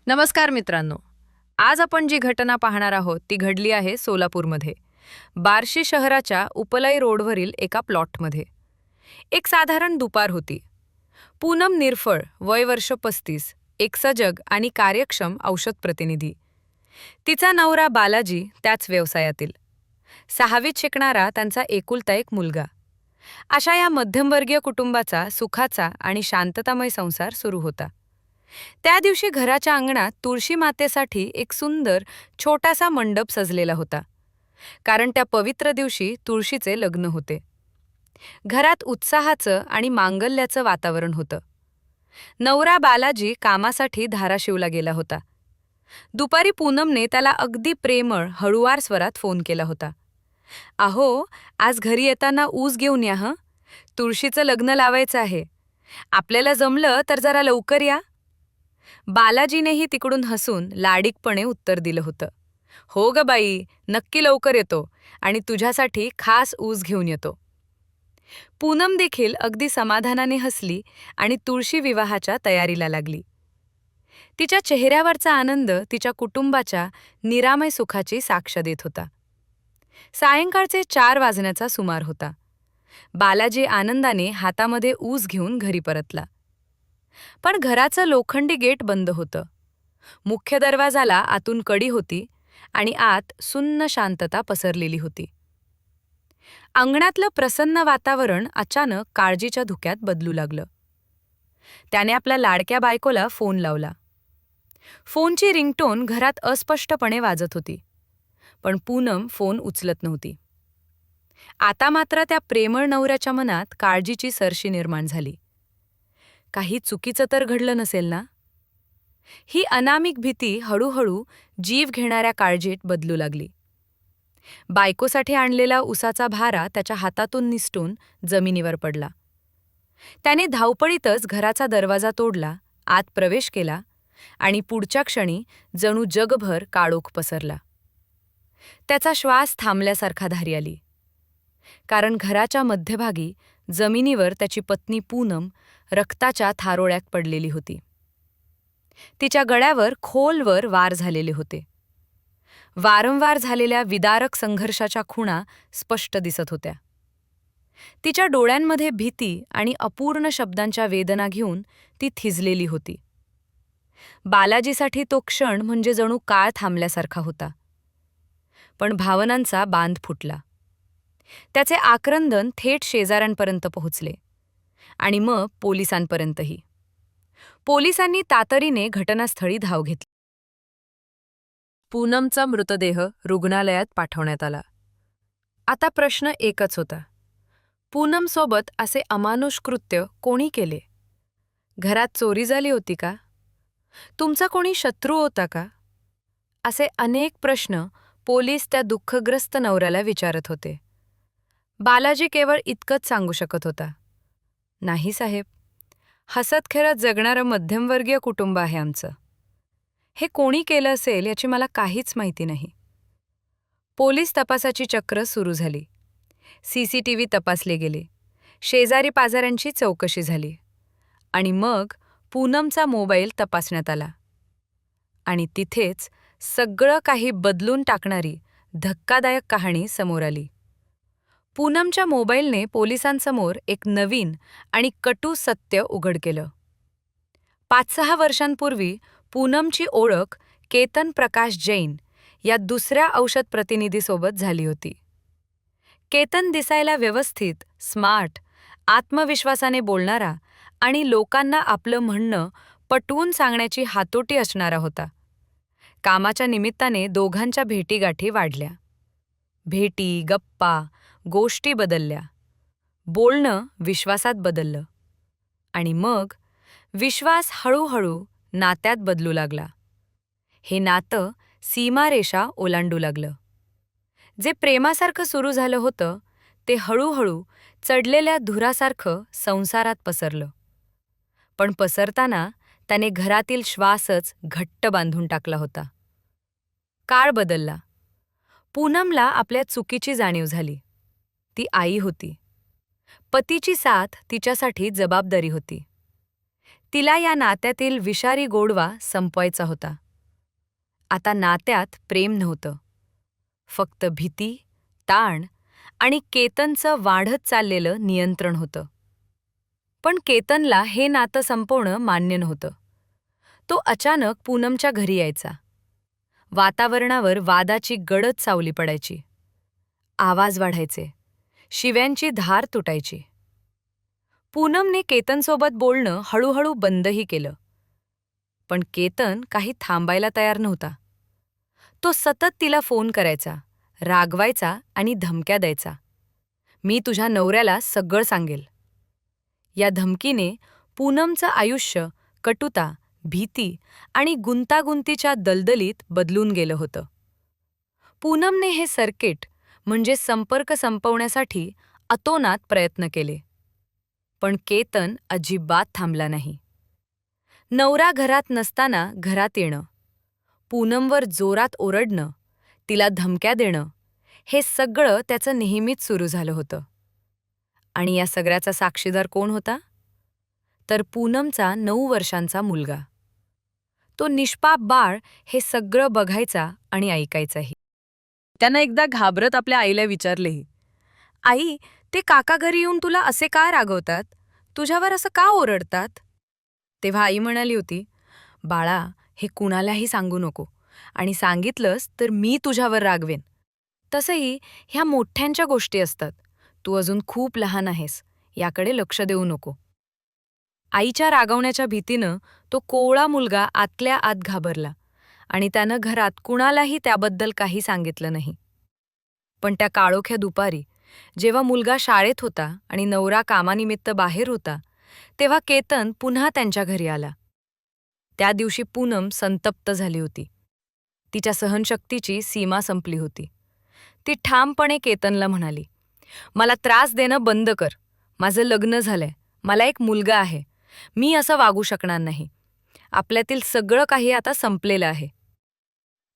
नमस्कार मित्रांनो. आज आपण जी घटना पाहणार आहोत ती घडली आहे सोलापूरमध्ये. बार्शी शहराच्या उपलाई रोडवरील एका प्लॉटमध्ये. एक साधारण दुपार होती. पूनम निरफळ, वय वर्ष 35, एक सजग आणि कार्यक्षम औषध प्रतिनिधी. तिचा नवरा बालाजी त्याच व्यवसायातील. 6वीत शिकणारा त्यांचा एकुलता एक मुलगा. अशा या मध्यमवर्गीय कुटुंबाचा सुखाचा आणि शांततामय संसार सुरू होता. त्या दिवशी घराच्या अंगणात तुळशी मातेसाठी एक सुंदर छोटासा मंडप सजलेला होता, कारण त्या पवित्र दिवशी तुळशीचे लग्न होते. घरात उत्साहाचं आणि मांगल्याचं वातावरण होतं. नवरा बालाजी कामासाठी धाराशिवला गेला होता. दुपारी पूनमने त्याला अगदी प्रेमळ हळुवार स्वरात फोन केला होता. "अहो, आज घरी येताना ऊस घेऊन या हं. तुळशीचं लग्न लावायचं आहे. आपल्याला जमलं तर जरा लवकर या." बालाजीनेही तिकडून हसून लाडिकपणे उत्तर दिलं होतं. "हो ग बाई, नक्की लवकर येतो आणि तुझ्यासाठी खास ऊस घेऊन येतो." पूनम देखील अगदी समाधानाने हसली आणि तुळशी विवाहाच्या तयारीला लागली. तिच्या चेहऱ्यावरचा आनंद तिच्या कुटुंबाच्या निरामय सुखाची साक्ष देत होता. सायंकाळचे 4 वाजण्याचा सुमार होता. बालाजी आनंदाने हातामध्ये ऊस घेऊन घरी परतला. पण घराचं लोखंडी गेट बंद होतं. मुख्य दरवाजाला आतून कडी होती आणि आत सुन्न शांतता पसरलेली होती. अंगणातलं प्रसन्न वातावरण अचानक काळजीच्या धुक्यात बदलू लागलं. त्याने आपल्या लाडक्या बायकोला फोन लावला. फोनची रिंगटोन घरात अस्पष्टपणे वाजत होती, पण पूनम फोन उचलत नव्हती. आता मात्र त्या प्रेमळ नवऱ्याच्या मनात काळजीची सरशी निर्माण झाली. काही चुकीचं तर घडलं नसेल ना? ही अनामिक भीती हळूहळू जीव घेणाऱ्या काळजीत बदलू लागली. बायकोसाठी आणलेला उसाचा भारा त्याच्या हातातून निसटून जमिनीवर पडला. त्याने धावपळीतच घराचा दरवाजा तोडला, आत प्रवेश केला आणि पुढच्या क्षणी जणू जगभर काळोख पसरला. त्याचा श्वास थांबल्यासारखा धारी आली, कारण घराच्या मध्यभागी जमिनीवर त्याची पत्नी पूनम रक्ताच्या थारोळ्यात पडलेली होती. तिच्या गळ्यावर खोलवर वार झालेले होते. वारंवार झालेल्या विदारक संघर्षाच्या खुणा स्पष्ट दिसत होत्या. तिच्या डोळ्यांमध्ये भीती आणि अपूर्ण शब्दांच्या वेदना घेऊन ती थिजलेली होती. बालाजीसाठी तो क्षण म्हणजे जणू काळ थांबल्यासारखा होता. पण भावनांचा बांध फुटला. त्याचे आक्रंदन थेट शेजाऱ्यांपर्यंत पोहोचले आणि मग पोलिसांपर्यंतही. पोलिसांनी तातडीने घटनास्थळी धाव घेतली. पूनमचा मृतदेह रुग्णालयात पाठवण्यात आला. आता प्रश्न एकच होता. पूनमसोबत असे अमानुष कृत्य कोणी केले? घरात चोरी झाली होती का? तुमचा कोणी शत्रू होता का? असे अनेक प्रश्न पोलीस त्या दुःखग्रस्त नवऱ्याला विचारत होते. बालाजी केवळ इतकंच सांगू शकत होता, "नाही साहेब, हसत खेळत जगणारं मध्यमवर्गीय कुटुंब आहे आमचं. हे कोणी केलं असेल याची मला काहीच माहिती नाही." पोलीस तपासाची चक्र सुरू झाली. CCTV तपासले गेले. शेजारी पाजाऱ्यांची चौकशी झाली आणि मग पूनमचा मोबाईल तपासण्यात आला. आणि तिथेच सगळं काही बदलून टाकणारी धक्कादायक कहाणी समोर आली. पूनमच्या मोबाईलने पोलिसांसमोर एक नवीन आणि कटू सत्य उघड केलं. 5-6 वर्षांपूर्वी पूनमची ओळख केतन प्रकाश जैन या दुसऱ्या औषध प्रतिनिधीसोबत झाली होती. केतन दिसायला व्यवस्थित, स्मार्ट, आत्मविश्वासाने बोलणारा आणि लोकांना आपलं म्हणणं पटवून सांगण्याची हातोटी असणारा होता. कामाच्या निमित्ताने दोघांच्या भेटीगाठी वाढल्या. भेटी, गप्पा, गोष्टी बदलल्या. बोलणं विश्वासात बदललं. आणि मग विश्वास हळूहळू नात्यात बदलू लागला. हे नातं सीमारेषा ओलांडू लागलं. जे प्रेमासारखं सुरू झालं होतं ते हळूहळू चढलेल्या धुरासारखं संसारात पसरलं. पण पसरताना त्याने घरातील श्वासच घट्ट बांधून टाकला होता. काळ बदलला. पूनमला आपल्या चुकीची जाणीव झाली. ती आई होती. पतीची साथ तिच्यासाठी जबाबदारी होती. तिला या नात्यातील विषारी गोडवा संपवायचा होता. आता नात्यात प्रेम नव्हतं, फक्त भीती, ताण आणि केतनचं वाढत चाललेलं नियंत्रण होतं. पण केतनला हे नातं संपवणं मान्य नव्हतं. तो अचानक पूनमच्या घरी यायचा. वातावरणावर वादाची गडद सावली पडायची. आवाज वाढायचे, शिव्यांची धार तुटायची. पूनमने केतनसोबत बोलणं हळूहळू बंदही केलं. पण केतन काही थांबायला तयार नव्हता. तो सतत तिला फोन करायचा, रागवायचा आणि धमक्या द्यायचा. "मी तुझ्या नवऱ्याला सगळं सांगेल." या धमकीने पूनमचं आयुष्य कटुता, भीती आणि गुंतागुंतीच्या दलदलीत बदलून गेलं होतं. पूनमने हे सर्किट म्हणजे संपर्क संपवण्यासाठी अतोनात प्रयत्न केले. पण केतन अजिबात थांबला नाही. नवरा घरात नसताना घरात येणं, पूनमवर जोरात ओरडणं, तिला धमक्या देणं, हे सगळं त्याचं नेहमीच सुरू झालं होतं. आणि या सगळ्याचा साक्षीदार कोण होता? तर पूनमचा 9 वर्षांचा मुलगा. तो निष्पाप बाळ हे सगळं बघायचा आणि ऐकायचाही. त्यानं एकदा घाबरत आपल्या आईला विचारलेही, "आई, ते काका घरी येऊन तुला असे का रागवतात? तुझ्यावर असं का ओरडतात?" तेव्हा आई म्हणाली होती, "बाळा, हे कुणालाही सांगू नको, आणि सांगितलंस तर मी तुझ्यावर रागवेन. तसंही ह्या मोठ्यांच्या गोष्टी असतात. तू अजून खूप लहान आहेस, याकडे लक्ष देऊ नको." आईच्या रागवण्याच्या भीतीनं तो कोवळा मुलगा आतल्या आत घाबरला आणि त्यानं घरात कुणालाही त्याबद्दल काही सांगितलं नाही. पण त्या काळोख्या दुपारी, जेव्हा मुलगा शाळेत होता आणि नवरा कामानिमित्त बाहेर होता, तेव्हा केतन पुन्हा त्यांच्या घरी आला. त्या दिवशी पूनम संतप्त झाली होती. तिच्या सहनशक्तीची सीमा संपली होती. ती ठामपणे केतनला म्हणाली, "मला त्रास देणं बंद कर. माझं लग्न झालंय, मला एक मुलगा आहे. मी असं वागू शकणार नाही. आपल्यातील सगळं काही आता संपलेलं आहे."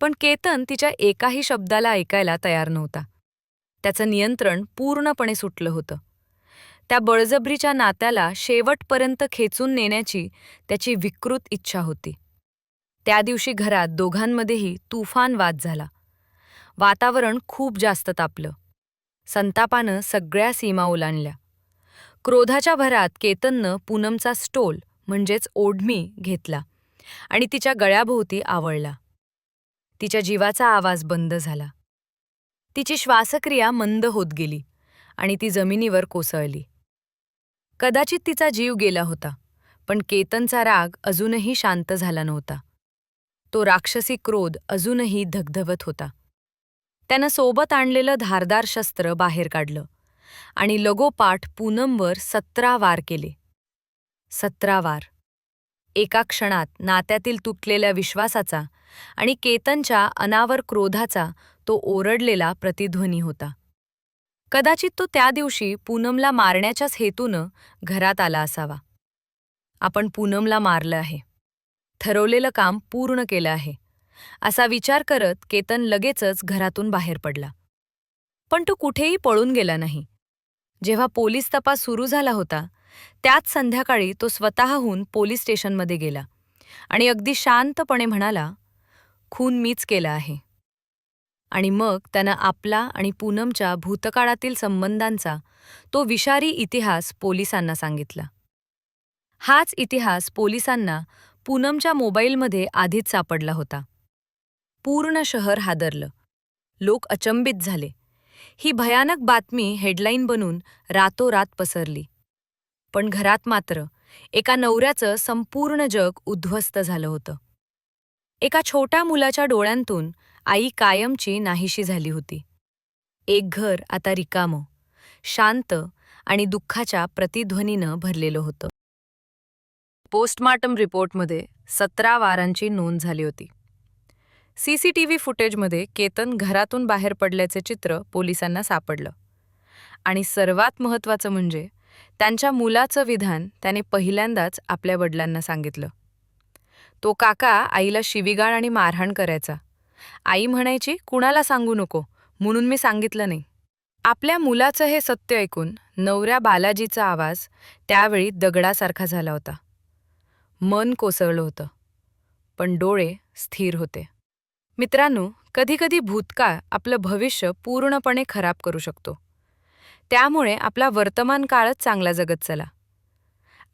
पण केतन तिच्या एकाही शब्दाला ऐकायला तयार नव्हता. त्याचं नियंत्रण पूर्णपणे सुटलं होतं. त्या बळजबरीच्या नात्याला शेवटपर्यंत खेचून नेण्याची त्याची विकृत इच्छा होती. त्या दिवशी घरात दोघांमध्येही तुफान वाद झाला. वातावरण खूप जास्त तापलं. संतापानं सगळ्या सीमा ओलांडल्या. क्रोधाच्या भरात केतननं पूनमचा स्टोल म्हणजेच ओढणी घेतला आणि तिच्या गळ्याभोवती आवळला. तिच्या जीवाचा आवाज बंद झाला. तिची श्वासक्रिया मंद होत गेली आणि ती जमिनीवर कोसळली. कदाचित तिचा जीव गेला होता, पण केतनचा राग अजूनही शांत झाला नव्हता. तो राक्षसी क्रोध अजूनही धगधगत होता. त्यानं सोबत आणलेलं धारदार शस्त्र बाहेर काढलं आणि लगोपाठ पूनमवर 17 वार केले. 17 वार. एका क्षणात नात्यातील तुटलेल्या विश्वासाचा आणि केतनच्या अनावर क्रोधाचा तो ओरडलेला प्रतिध्वनी होता. कदाचित तो त्या दिवशी पूनमला मारण्याच्याच हेतूनं घरात आला असावा. आपण पूनमला मारलं आहे, ठरवलेलं काम पूर्ण केलं आहे, असा विचार करत केतन लगेचच घरातून बाहेर पडला. पण तो कुठेही पळून गेला नाही. जेव्हा पोलीस तपास सुरू झाला होता, त्याच संध्याकाळी तो स्वतःहून पोलीस स्टेशनमध्ये गेला आणि अगदी शांतपणे म्हणाला, "खून मीच केला आहे." आणि मग त्यानं आपला आणि पूनमच्या भूतकाळातील संबंधांचा तो विषारी इतिहास पोलिसांना सांगितला. हाच इतिहास पोलिसांना पूनमच्या मोबाईलमध्ये आधीच सापडला होता. पूर्ण शहर हादरलं. लोक अचंबित झाले. ही भयानक बातमी हेडलाईन बनून रातोरात पसरली. पण घरात मात्र एका नवऱ्याचं संपूर्ण जग उद्ध्वस्त झालं होतं. एका छोट्या मुलाच्या डोळ्यांतून आई कायमची नाहीशी झाली होती. एक घर आता रिकामं, शांत आणि दुःखाच्या प्रतिध्वनीनं भरलेलं होतं. पोस्टमार्टम रिपोर्टमध्ये 17 वारांची नोंद झाली होती. सीसीटीव्ही फुटेजमध्ये केतन घरातून बाहेर पडल्याचे चित्र पोलिसांना सापडलं. आणि सर्वात महत्त्वाचं म्हणजे त्यांच्या मुलाचं विधान त्याने पहिल्यांदाच आपल्या वडिलांना सांगितलं. तो काका आईला शिवीगाळ आणि मारहाण करायचा. आई म्हणायची, "कुणाला सांगू नको, म्हणून मी सांगितलं नाही." आपल्या मुलाचं हे सत्य ऐकून नवऱ्या बालाजीचा आवाज त्यावेळी दगडासारखा झाला होता. मन कोसळलं होतं, पण डोळे स्थिर होते. मित्रांनो, कधीकधी भूतकाळ आपलं भविष्य पूर्णपणे खराब करू शकतो. त्यामुळे आपला वर्तमान काळच चांगला जगत चला.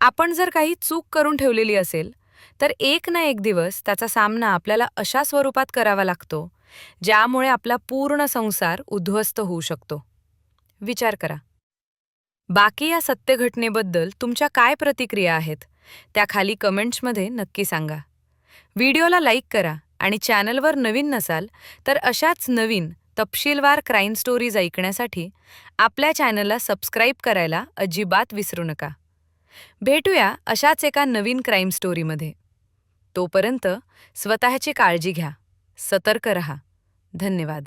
आपण जर काही चूक करून ठेवलेली असेल, तर एक ना एक दिवस त्याचा सामना आपल्याला अशा स्वरूपात करावा लागतो, ज्यामुळे आपला पूर्ण संसार उद्ध्वस्त होऊ शकतो. विचार करा. बाकी या सत्य घटनेबद्दल तुमच्या काय प्रतिक्रिया आहेत? त्या खाली कमेंट्समध्ये नक्की सांगा. व्हिडिओला लाईक करा आणि चॅनलवर नवीन नसाल तर अशाच नवीन तपशीलवार क्राईम स्टोरीज ऐकण्यासाठी आपल्या चॅनलला सबस्क्राईब करायला अजिबात विसरू नका. भेटूया अशाच एका नवीन क्राईम स्टोरीमध्ये. तोपर्यंत स्वतःची काळजी घ्या, सतर्क रहा. धन्यवाद.